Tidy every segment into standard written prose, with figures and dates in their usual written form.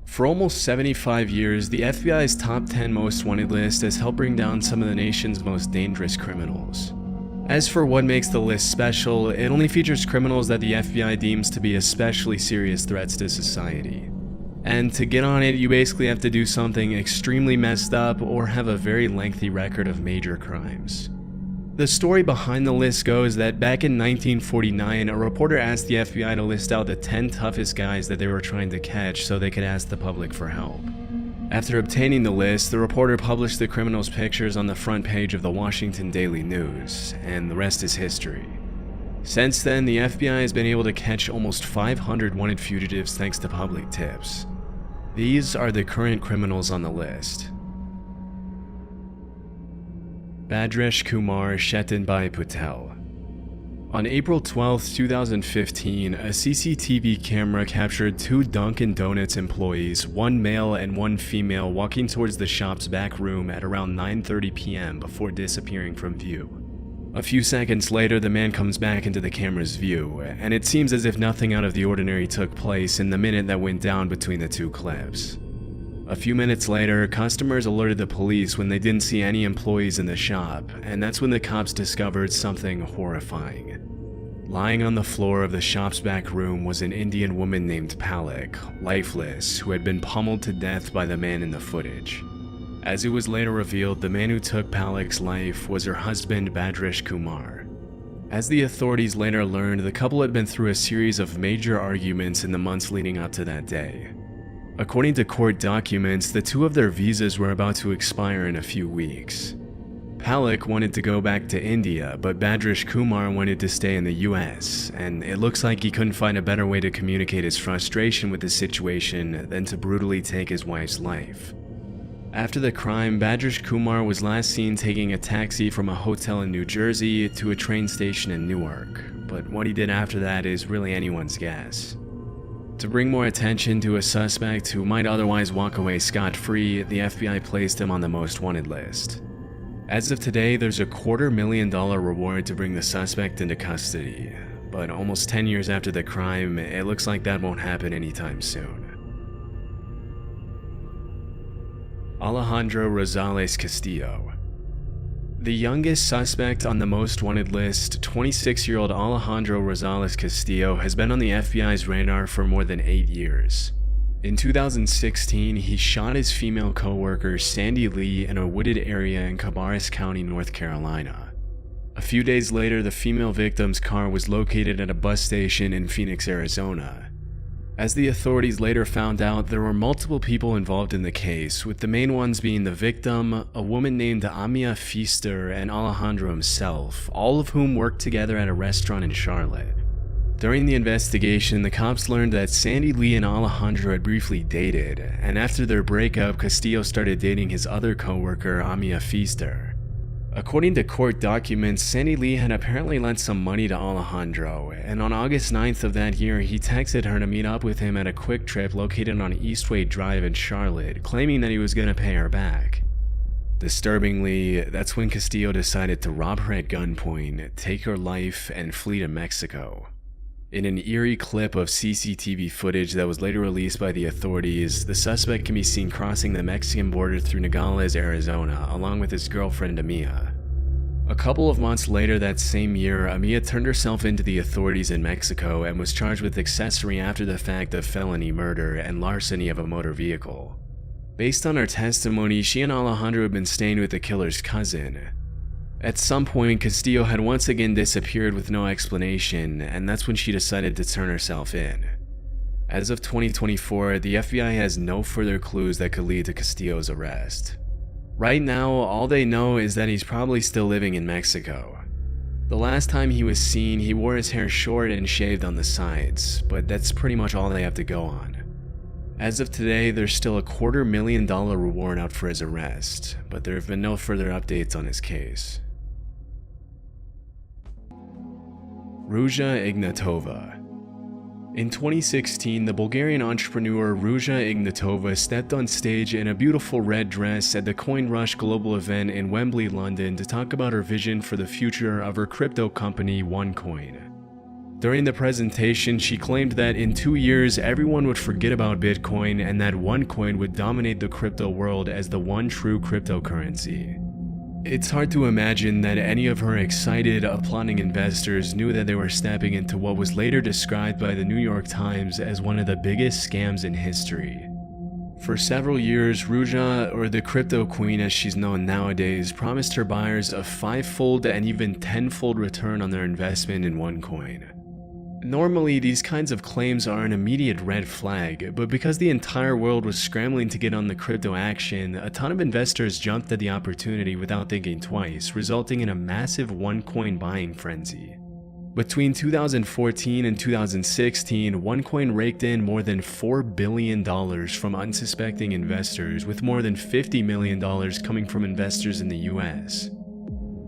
For almost 75 years, the FBI's top 10 most wanted list has helped bring down some of the nation's most dangerous criminals. As for what makes the list special, it only features criminals that the FBI deems to be especially serious threats to society. And to get on it, you basically have to do something extremely messed up or have a very lengthy record of major crimes. The story behind the list goes that back in 1949, a reporter asked the FBI to list out the 10 toughest guys that they were trying to catch so they could ask the public for help. After obtaining the list, the reporter published the criminals' pictures on the front page of the Washington Daily News, and the rest is history. Since then, the FBI has been able to catch almost 500 wanted fugitives thanks to public tips. These are the current criminals on the list. Bhadresh Kumar Chetanbhai Patel. On April 12, 2015, a CCTV camera captured two Dunkin' Donuts employees, one male and one female, walking towards the shop's back room at around 9:30 p.m. before disappearing from view. A few seconds later, the man comes back into the camera's view, and it seems as if nothing out of the ordinary took place in the minute that went down between the two clips. A few minutes later, customers alerted the police when they didn't see any employees in the shop, and that's when the cops discovered something horrifying. Lying on the floor of the shop's back room was an Indian woman named Palak, lifeless, who had been pummeled to death by the man in the footage. As it was later revealed, the man who took Palak's life was her husband, Bhadresh Kumar. As the authorities later learned, the couple had been through a series of major arguments in the months leading up to that day. According to court documents, the two of their visas were about to expire in a few weeks. Palak wanted to go back to India, but Bhadresh Kumar wanted to stay in the US, and it looks like he couldn't find a better way to communicate his frustration with the situation than to brutally take his wife's life. After the crime, Bhadresh Kumar was last seen taking a taxi from a hotel in New Jersey to a train station in Newark, but what he did after that is really anyone's guess. To bring more attention to a suspect who might otherwise walk away scot-free, the FBI placed him on the most wanted list. As of today, there's a $250,000 reward to bring the suspect into custody, but almost 10 years after the crime, it looks like that won't happen anytime soon. Alejandro Rosales Castillo. The youngest suspect on the most wanted list, 26-year-old Alejandro Rosales Castillo, has been on the FBI's radar for more than 8 years. In 2016, he shot his female co-worker Sandy Lee in a wooded area in Cabarrus County, North Carolina. A few days later, the female victim's car was located at a bus station in Phoenix, Arizona. As the authorities later found out, there were multiple people involved in the case, with the main ones being the victim, a woman named Amia Feaster, and Alejandro himself, all of whom worked together at a restaurant in Charlotte. During the investigation, the cops learned that Sandy Lee and Alejandro had briefly dated, and after their breakup, Castillo started dating his other co-worker, Amia Feaster. According to court documents, Sandy Lee had apparently lent some money to Alejandro, and on August 9th of that year, he texted her to meet up with him at a Quick Trip located on Eastway Drive in Charlotte, claiming that he was going to pay her back. Disturbingly, that's when Castillo decided to rob her at gunpoint, take her life, and flee to Mexico. In an eerie clip of CCTV footage that was later released by the authorities, the suspect can be seen crossing the Mexican border through Nogales, Arizona, along with his girlfriend Amia. A couple of months later that same year, Amia turned herself into the authorities in Mexico and was charged with accessory after the fact of felony murder and larceny of a motor vehicle. Based on her testimony, she and Alejandro had been staying with the killer's cousin. At some point, Castillo had once again disappeared with no explanation, and that's when she decided to turn herself in. As of 2024, the FBI has no further clues that could lead to Castillo's arrest. Right now, all they know is that he's probably still living in Mexico. The last time he was seen, he wore his hair short and shaved on the sides, but that's pretty much all they have to go on. As of today, there's still a $250,000 reward out for his arrest, but there have been no further updates on his case. Ruja Ignatova. In 2016, the Bulgarian entrepreneur Ruja Ignatova stepped on stage in a beautiful red dress at the Coin Rush global event in Wembley, London to talk about her vision for the future of her crypto company OneCoin. During the presentation, she claimed that in 2 years, everyone would forget about Bitcoin and that OneCoin would dominate the crypto world as the one true cryptocurrency. It's hard to imagine that any of her excited, applauding investors knew that they were stepping into what was later described by the New York Times as one of the biggest scams in history. For several years, Ruja, or the crypto queen as she's known nowadays, promised her buyers a 5-fold and even 10-fold return on their investment in OneCoin. Normally, these kinds of claims are an immediate red flag, but because the entire world was scrambling to get on the crypto action, a ton of investors jumped at the opportunity without thinking twice, resulting in a massive OneCoin buying frenzy. Between 2014 and 2016, OneCoin raked in more than $4 billion from unsuspecting investors, with more than $50 million coming from investors in the US.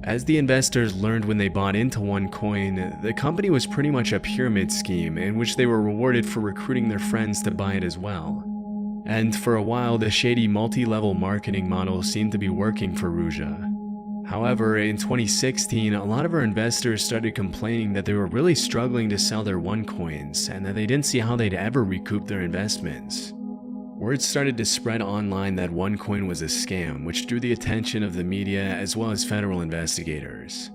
As the investors learned when they bought into OneCoin, the company was pretty much a pyramid scheme in which they were rewarded for recruiting their friends to buy it as well. And for a while, the shady multi-level marketing model seemed to be working for Ruja. However, in 2016, a lot of our investors started complaining that they were really struggling to sell their OneCoins and that they didn't see how they'd ever recoup their investments. Word started to spread online that OneCoin was a scam, which drew the attention of the media as well as federal investigators.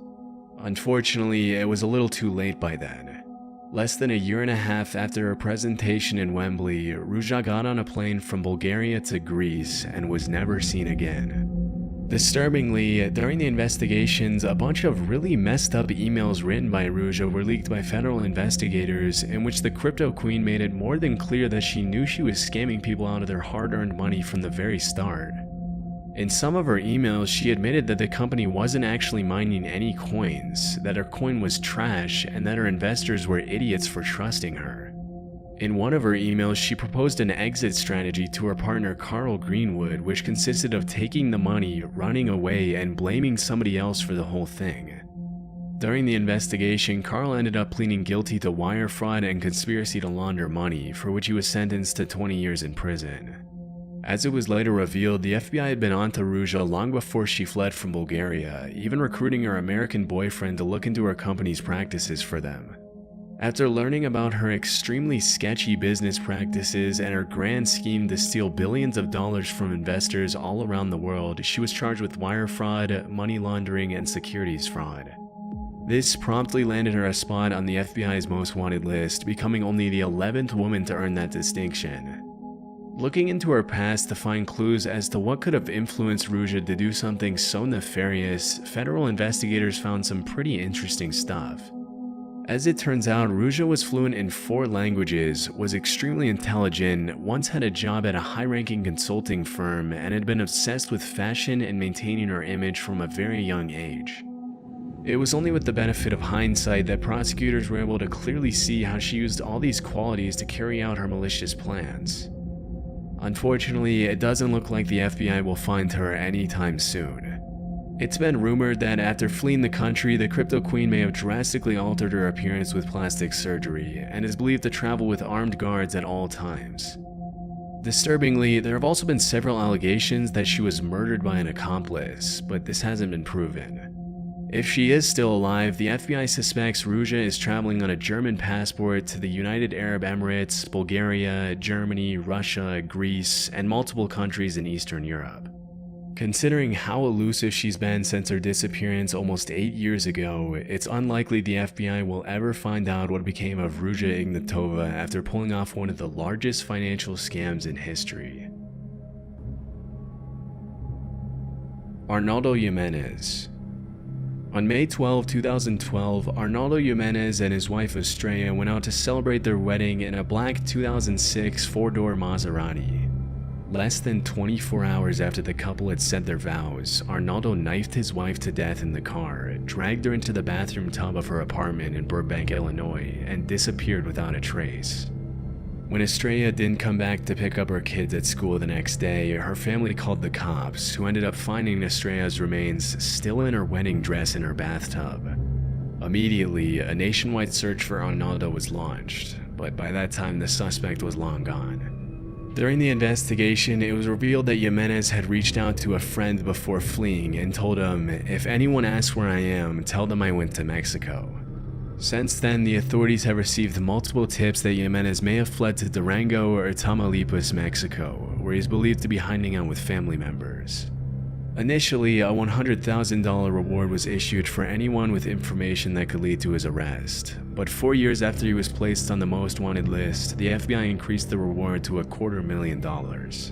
Unfortunately, it was a little too late by then. Less than a year and a half after her presentation in Wembley, Ruja got on a plane from Bulgaria to Greece and was never seen again. Disturbingly, during the investigations, a bunch of really messed up emails written by Ruja were leaked by federal investigators in which the crypto queen made it more than clear that she knew she was scamming people out of their hard-earned money from the very start. In some of her emails, she admitted that the company wasn't actually mining any coins, that her coin was trash, and that her investors were idiots for trusting her. In one of her emails, she proposed an exit strategy to her partner Carl Greenwood, which consisted of taking the money, running away, and blaming somebody else for the whole thing. During the investigation, Carl ended up pleading guilty to wire fraud and conspiracy to launder money, for which he was sentenced to 20 years in prison. As it was later revealed, the FBI had been onto Ruja long before she fled from Bulgaria, even recruiting her American boyfriend to look into her company's practices for them. After learning about her extremely sketchy business practices and her grand scheme to steal billions of dollars from investors all around the world, she was charged with wire fraud, money laundering, and securities fraud. This promptly landed her a spot on the FBI's most wanted list, becoming only the 11th woman to earn that distinction. Looking into her past to find clues as to what could have influenced Ruja to do something so nefarious, federal investigators found some pretty interesting stuff. As it turns out, Ruja was fluent in 4 languages, was extremely intelligent, once had a job at a high-ranking consulting firm, and had been obsessed with fashion and maintaining her image from a very young age. It was only with the benefit of hindsight that prosecutors were able to clearly see how she used all these qualities to carry out her malicious plans. Unfortunately, it doesn't look like the FBI will find her anytime soon. It's been rumored that after fleeing the country, the crypto queen may have drastically altered her appearance with plastic surgery, and is believed to travel with armed guards at all times. Disturbingly, there have also been several allegations that she was murdered by an accomplice, but this hasn't been proven. If she is still alive, the FBI suspects Ruja is traveling on a German passport to the United Arab Emirates, Bulgaria, Germany, Russia, Greece, and multiple countries in Eastern Europe. Considering how elusive she's been since her disappearance almost 8 years ago, it's unlikely the FBI will ever find out what became of Ruja Ignatova after pulling off one of the largest financial scams in history. Arnaldo Jimenez. On May 12, 2012, Arnaldo Jimenez and his wife Estrella went out to celebrate their wedding in a black 2006 4-door Maserati. Less than 24 hours after the couple had said their vows, Arnaldo knifed his wife to death in the car, dragged her into the bathroom tub of her apartment in Burbank, Illinois, and disappeared without a trace. When Estrella didn't come back to pick up her kids at school the next day, her family called the cops, who ended up finding Estrella's remains still in her wedding dress in her bathtub. Immediately, a nationwide search for Arnaldo was launched, but by that time the suspect was long gone. During the investigation, it was revealed that Jimenez had reached out to a friend before fleeing and told him, "If anyone asks where I am, tell them I went to Mexico." Since then, the authorities have received multiple tips that Jimenez may have fled to Durango or Tamaulipas, Mexico, where he is believed to be hiding out with family members. Initially, a $100,000 reward was issued for anyone with information that could lead to his arrest, but 4 years after he was placed on the most wanted list, the FBI increased the reward to $250,000.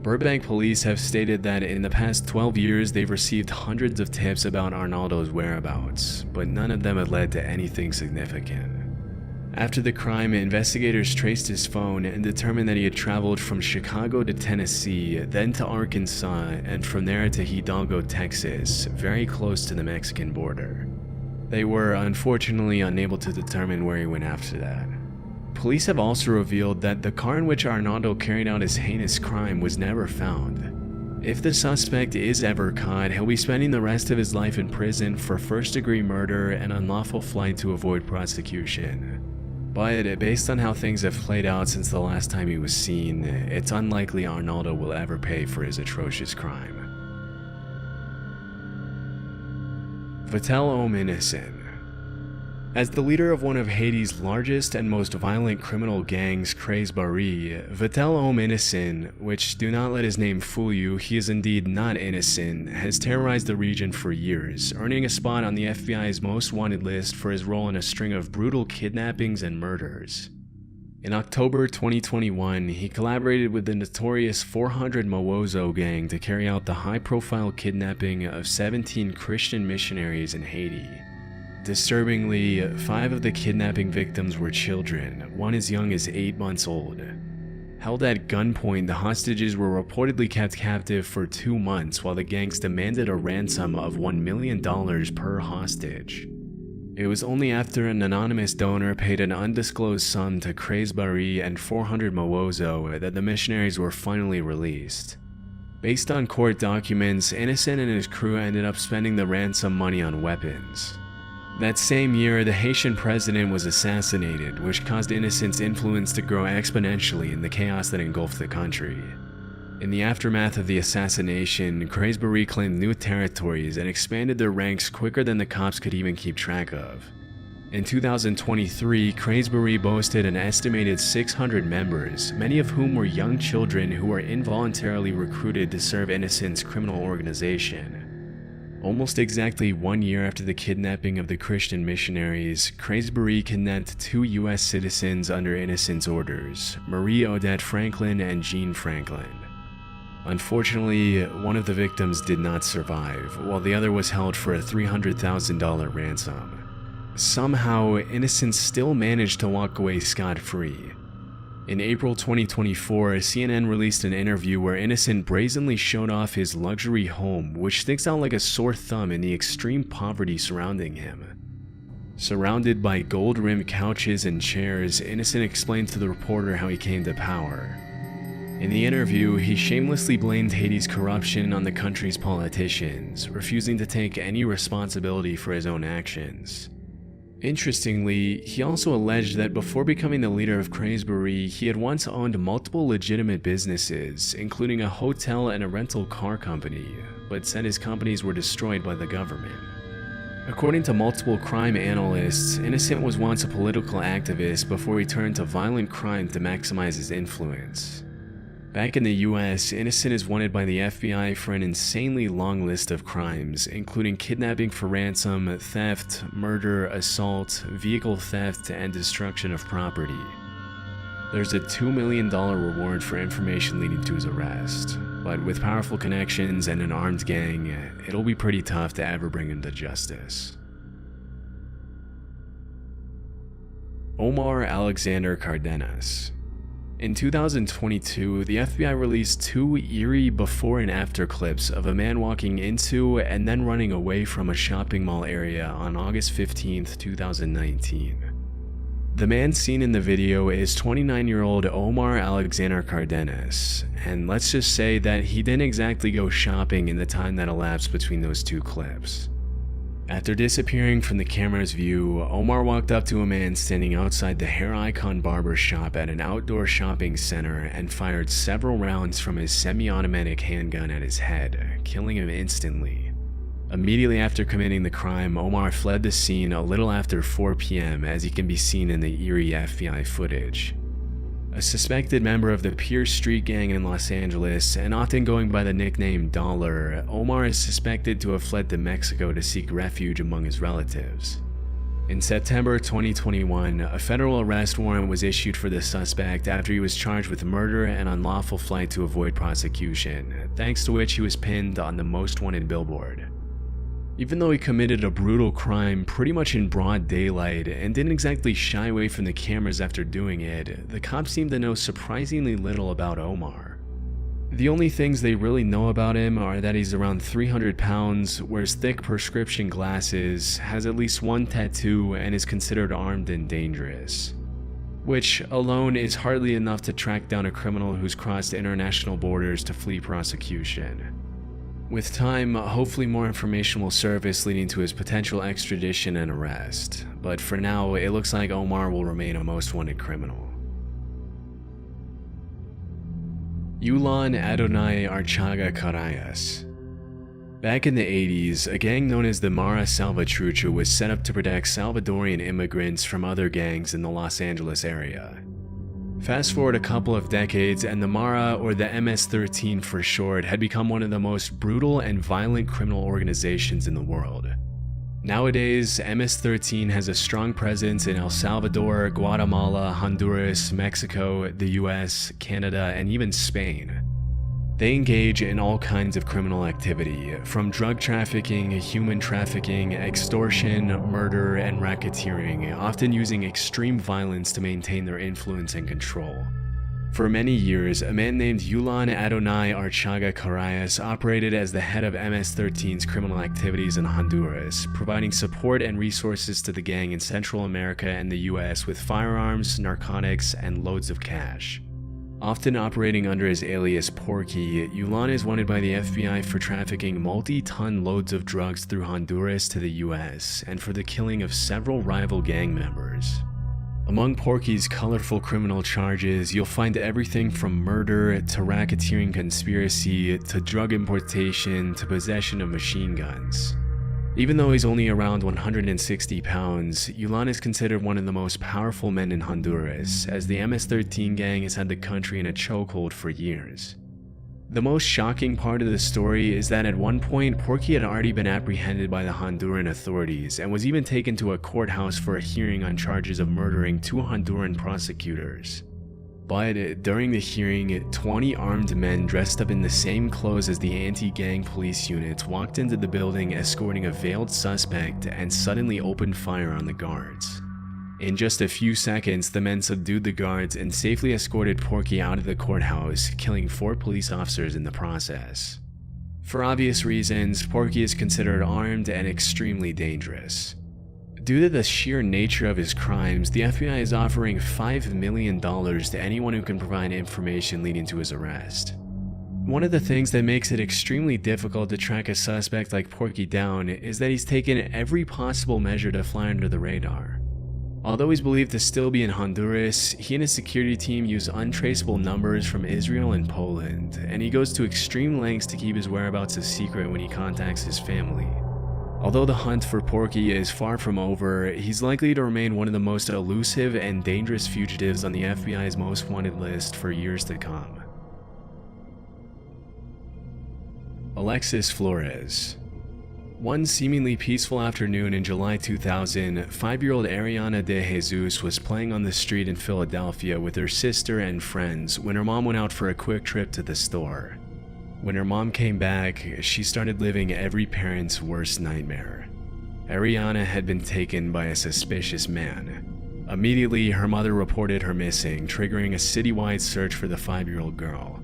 Burbank police have stated that in the past 12 years they've received hundreds of tips about Arnaldo's whereabouts, but none of them had led to anything significant. After the crime, investigators traced his phone and determined that he had traveled from Chicago to Tennessee, then to Arkansas, and from there to Hidalgo, Texas, very close to the Mexican border. They were unfortunately unable to determine where he went after that. Police have also revealed that the car in which Arnaldo carried out his heinous crime was never found. If the suspect is ever caught, he'll be spending the rest of his life in prison for first-degree murder and unlawful flight to avoid prosecution. But based on how things have played out since the last time he was seen, it's unlikely Arnaldo will ever pay for his atrocious crime. Vatel Ominison. As the leader of one of Haiti's largest and most violent criminal gangs, Crez Barry, Vatel Ominison, which do not let his name fool you, he is indeed not innocent, has terrorized the region for years, earning a spot on the FBI's most wanted list for his role in a string of brutal kidnappings and murders. In October 2021, he collaborated with the notorious 400 Mawozo gang to carry out the high-profile kidnapping of 17 Christian missionaries in Haiti. Disturbingly, 5 of the kidnapping victims were children, one as young as 8 months old. Held at gunpoint, the hostages were reportedly kept captive for 2 months while the gangs demanded a ransom of $1 million per hostage. It was only after an anonymous donor paid an undisclosed sum to Crez Barry and 400 Mawozo that the missionaries were finally released. Based on court documents, Innocent and his crew ended up spending the ransom money on weapons. That same year, the Haitian president was assassinated, which caused Innocent's influence to grow exponentially in the chaos that engulfed the country. In the aftermath of the assassination, Crez Barry claimed new territories and expanded their ranks quicker than the cops could even keep track of. In 2023, Crez Barry boasted an estimated 600 members, many of whom were young children who were involuntarily recruited to serve Innocent's criminal organization. Almost exactly 1 year after the kidnapping of the Christian missionaries, Crez Barry kidnapped 2 U.S. citizens under Innocent's orders, Marie Odette Franklin and Jean Franklin. Unfortunately, one of the victims did not survive, while the other was held for a $300,000 ransom. Somehow, Innocent still managed to walk away scot-free. In April 2024, CNN released an interview where Innocent brazenly showed off his luxury home, which sticks out like a sore thumb in the extreme poverty surrounding him. Surrounded by gold-rimmed couches and chairs, Innocent explained to the reporter how he came to power. In the interview, he shamelessly blamed Haiti's corruption on the country's politicians, refusing to take any responsibility for his own actions. Interestingly, he also alleged that before becoming the leader of Crez Barry, he had once owned multiple legitimate businesses, including a hotel and a rental car company, but said his companies were destroyed by the government. According to multiple crime analysts, Innocent was once a political activist before he turned to violent crime to maximize his influence. Back in the US, Innocent is wanted by the FBI for an insanely long list of crimes, including kidnapping for ransom, theft, murder, assault, vehicle theft, and destruction of property. There's a $2 million reward for information leading to his arrest, but with powerful connections and an armed gang, it'll be pretty tough to ever bring him to justice. Omar Alexander Cardenas. In 2022, the FBI released 2 eerie before and after clips of a man walking into and then running away from a shopping mall area on August 15, 2019. The man seen in the video is 29-year-old Omar Alexander Cardenas, and let's just say that he didn't exactly go shopping in the time that elapsed between those 2 clips. After disappearing from the camera's view, Omar walked up to a man standing outside the Hair Icon barber shop at an outdoor shopping center and fired several rounds from his semi-automatic handgun at his head, killing him instantly. Immediately after committing the crime, Omar fled the scene a little after 4 p.m., as he can be seen in the eerie FBI footage. A suspected member of the Pierce Street gang in Los Angeles, and often going by the nickname Dollar, Omar is suspected to have fled to Mexico to seek refuge among his relatives. In September 2021, a federal arrest warrant was issued for the suspect after he was charged with murder and unlawful flight to avoid prosecution, thanks to which he was pinned on the most wanted billboard. Even though he committed a brutal crime pretty much in broad daylight and didn't exactly shy away from the cameras after doing it, the cops seem to know surprisingly little about Omar. The only things they really know about him are that he's around 300 pounds, wears thick prescription glasses, has at least one tattoo, and is considered armed and dangerous. Which alone is hardly enough to track down a criminal who's crossed international borders to flee prosecution. With time, hopefully more information will surface leading to his potential extradition and arrest, but for now, it looks like Omar will remain a most wanted criminal. Yulan Adonai Archaga Carayas. Back in the 80s, a gang known as the Mara Salvatrucha was set up to protect Salvadorian immigrants from other gangs in the Los Angeles area. Fast forward a couple of decades, and the Mara, or the MS-13 for short, had become one of the most brutal and violent criminal organizations in the world. Nowadays, MS-13 has a strong presence in El Salvador, Guatemala, Honduras, Mexico, the US, Canada, and even Spain. They engage in all kinds of criminal activity, from drug trafficking, human trafficking, extortion, murder, and racketeering, often using extreme violence to maintain their influence and control. For many years, a man named Yulan Adonai Archaga Carayas operated as the head of MS-13's criminal activities in Honduras, providing support and resources to the gang in Central America and the US with firearms, narcotics, and loads of cash. Often operating under his alias Porky, Yulan is wanted by the FBI for trafficking multi-ton loads of drugs through Honduras to the US, and for the killing of several rival gang members. Among Porky's colorful criminal charges, you'll find everything from murder to racketeering conspiracy to drug importation to possession of machine guns. Even though he's only around 160 pounds, Yulan is considered one of the most powerful men in Honduras, as the MS-13 gang has had the country in a chokehold for years. The most shocking part of the story is that at one point, Porky had already been apprehended by the Honduran authorities and was even taken to a courthouse for a hearing on charges of murdering 2 Honduran prosecutors. But during the hearing, 20 armed men dressed up in the same clothes as the anti-gang police units walked into the building escorting a veiled suspect and suddenly opened fire on the guards. In just a few seconds, the men subdued the guards and safely escorted Porky out of the courthouse, killing 4 police officers in the process. For obvious reasons, Porky is considered armed and extremely dangerous. Due to the sheer nature of his crimes, the FBI is offering $5 million to anyone who can provide information leading to his arrest. One of the things that makes it extremely difficult to track a suspect like Porky down is that he's taken every possible measure to fly under the radar. Although he's believed to still be in Honduras, he and his security team use untraceable numbers from Israel and Poland, and he goes to extreme lengths to keep his whereabouts a secret when he contacts his family. Although the hunt for Porky is far from over, he's likely to remain one of the most elusive and dangerous fugitives on the FBI's most wanted list for years to come. Alexis Flores. One seemingly peaceful afternoon in July 2000, 5-year-old Ariana de Jesus was playing on the street in Philadelphia with her sister and friends when her mom went out for a quick trip to the store. When her mom came back, she started living every parent's worst nightmare. Ariana had been taken by a suspicious man. Immediately, her mother reported her missing, triggering a citywide search for the 5-year-old girl.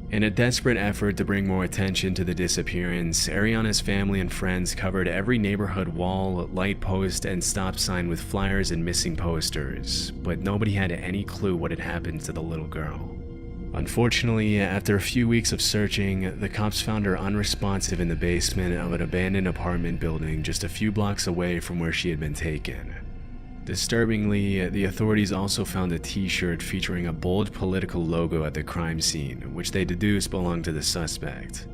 In a desperate effort to bring more attention to the disappearance, Ariana's family and friends covered every neighborhood wall, light post, and stop sign with flyers and missing posters, but nobody had any clue what had happened to the little girl. Unfortunately, after a few weeks of searching, the cops found her unresponsive in the basement of an abandoned apartment building just a few blocks away from where she had been taken. Disturbingly, the authorities also found a t-shirt featuring a bold political logo at the crime scene, which they deduced belonged to the suspect.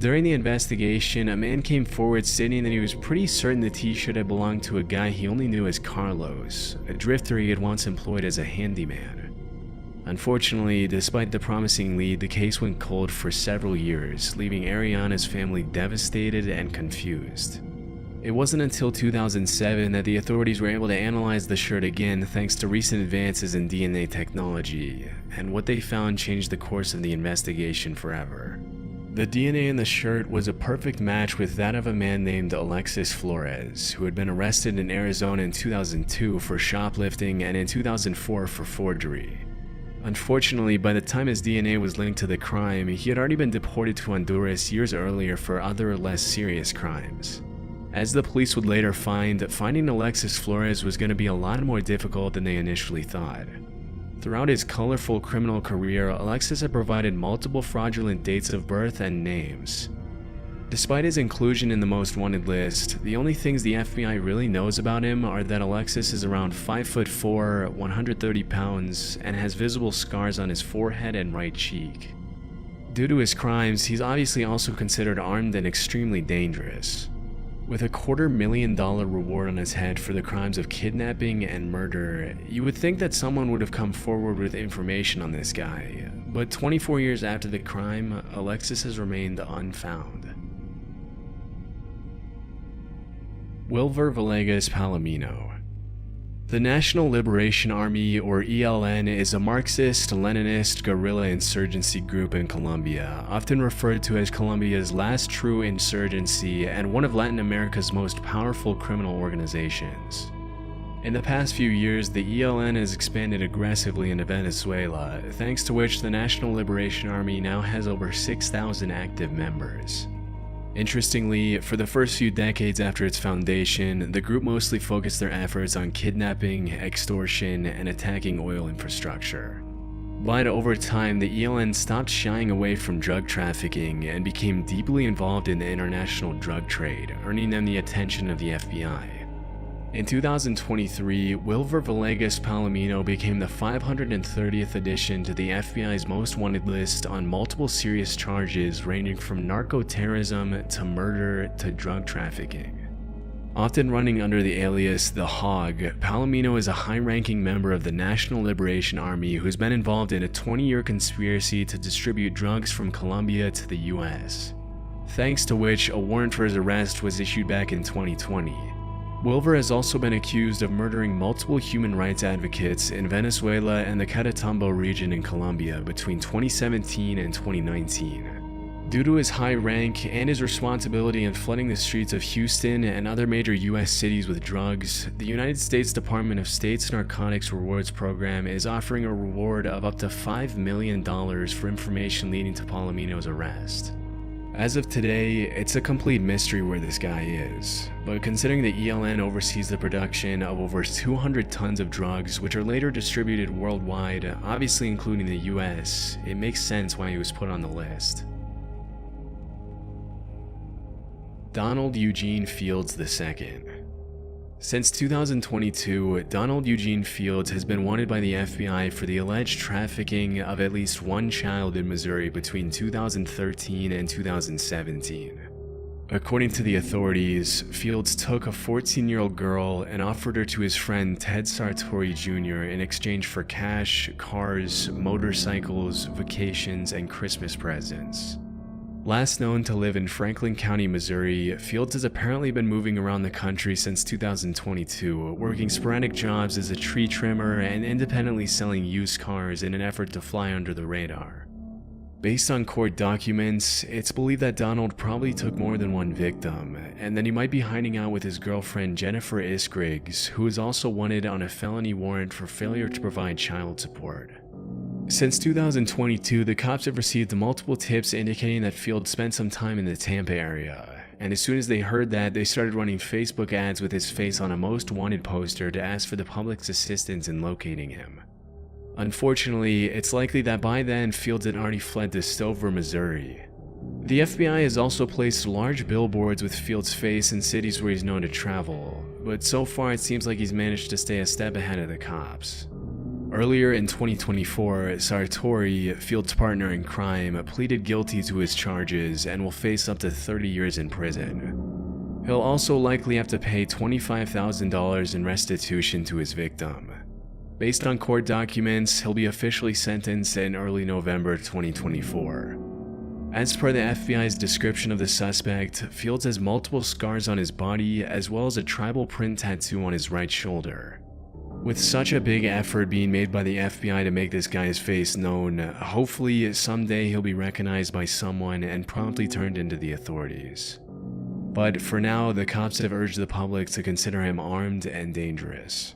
During the investigation, a man came forward stating that he was pretty certain the t-shirt had belonged to a guy he only knew as Carlos, a drifter he had once employed as a handyman. Unfortunately, despite the promising lead, the case went cold for several years, leaving Ariana's family devastated and confused. It wasn't until 2007 that the authorities were able to analyze the shirt again thanks to recent advances in DNA technology, and what they found changed the course of the investigation forever. The DNA in the shirt was a perfect match with that of a man named Alexis Flores, who had been arrested in Arizona in 2002 for shoplifting and in 2004 for forgery. Unfortunately, by the time his DNA was linked to the crime, he had already been deported to Honduras years earlier for other less serious crimes. As the police would later find, finding Alexis Flores was going to be a lot more difficult than they initially thought. Throughout his colorful criminal career, Alexis had provided multiple fraudulent dates of birth and names. Despite his inclusion in the most wanted list, the only things the FBI really knows about him are that Alexis is around 5'4", 130 pounds, and has visible scars on his forehead and right cheek. Due to his crimes, he's obviously also considered armed and extremely dangerous. With a $250,000 reward on his head for the crimes of kidnapping and murder, you would think that someone would have come forward with information on this guy, but 24 years after the crime, Alexis has remained unfound. Wilver Villegas Palomino. The National Liberation Army, or ELN, is a Marxist-Leninist guerrilla insurgency group in Colombia, often referred to as Colombia's last true insurgency and one of Latin America's most powerful criminal organizations. In the past few years, the ELN has expanded aggressively into Venezuela, thanks to which the National Liberation Army now has over 6,000 active members. Interestingly, for the first few decades after its foundation, the group mostly focused their efforts on kidnapping, extortion, and attacking oil infrastructure. But over time, the ELN stopped shying away from drug trafficking and became deeply involved in the international drug trade, earning them the attention of the FBI. In 2023, Wilver Villegas Palomino became the 530th addition to the FBI's most wanted list on multiple serious charges ranging from narco-terrorism to murder to drug trafficking. Often running under the alias The Hog, Palomino is a high-ranking member of the National Liberation Army who's been involved in a 20-year conspiracy to distribute drugs from Colombia to the US, thanks to which a warrant for his arrest was issued back in 2020. Wilver has also been accused of murdering multiple human rights advocates in Venezuela and the Catatumbo region in Colombia between 2017 and 2019. Due to his high rank and his responsibility in flooding the streets of Houston and other major US cities with drugs, the United States Department of State's Narcotics Rewards Program is offering a reward of up to $5 million for information leading to Palomino's arrest. As of today, it's a complete mystery where this guy is, but considering the ELN oversees the production of over 200 tons of drugs which are later distributed worldwide, obviously including the US, it makes sense why he was put on the list. Donald Eugene Fields II. Since 2022, Donald Eugene Fields has been wanted by the FBI for the alleged trafficking of at least one child in Missouri between 2013 and 2017. According to the authorities, Fields took a 14-year-old girl and offered her to his friend Ted Sartori Jr. in exchange for cash, cars, motorcycles, vacations, and Christmas presents. Last known to live in Franklin County, Missouri, Fields has apparently been moving around the country since 2022, working sporadic jobs as a tree trimmer and independently selling used cars in an effort to fly under the radar. Based on court documents, it's believed that Donald probably took more than one victim, and that he might be hiding out with his girlfriend Jennifer Isgriggs, who is also wanted on a felony warrant for failure to provide child support. Since 2022, the cops have received multiple tips indicating that Fields spent some time in the Tampa area, and as soon as they heard that, they started running Facebook ads with his face on a most wanted poster to ask for the public's assistance in locating him. Unfortunately, it's likely that by then, Fields had already fled to Stover, Missouri. The FBI has also placed large billboards with Fields' face in cities where he's known to travel, but so far it seems like he's managed to stay a step ahead of the cops. Earlier in 2024, Sartori, Field's partner in crime, pleaded guilty to his charges and will face up to 30 years in prison. He'll also likely have to pay $25,000 in restitution to his victim. Based on court documents, he'll be officially sentenced in early November 2024. As per the FBI's description of the suspect, Fields has multiple scars on his body as well as a tribal print tattoo on his right shoulder. With such a big effort being made by the FBI to make this guy's face known, hopefully someday he'll be recognized by someone and promptly turned into the authorities. But for now, the cops have urged the public to consider him armed and dangerous.